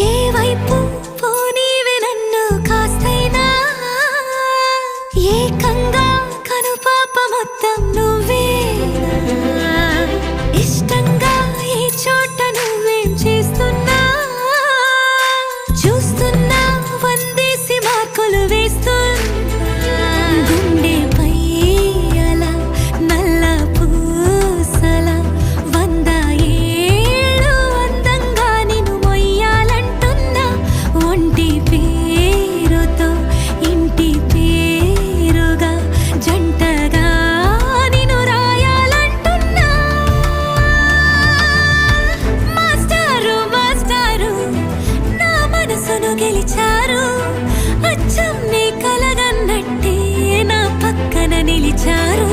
ఏ వైపు పోనీవే నన్ను కాస్తైనా ఏకంగా కనుపాప మొత్తం నువ్వేనా ఇష్టంగా ఈ చోట నువ్వేం చేస్తున్నా చూస్తున్నా వందేసి మార్కులు వేస్తున్నా గుండెపై అలా నల్ల పూసల 100 ఏళ్ళు అందంగా నిన్ను మొయ్యాలంటున్నా ఒంటి పేరుతో ఇంటి పేరుగా జంటగా నిన్ను రాయాలంటున్నా మాస్టారు మాస్టారు నా మనసును గెలిచారు అచ్చం నీ కలగన్నట్టే నా పక్కన నిలిచారు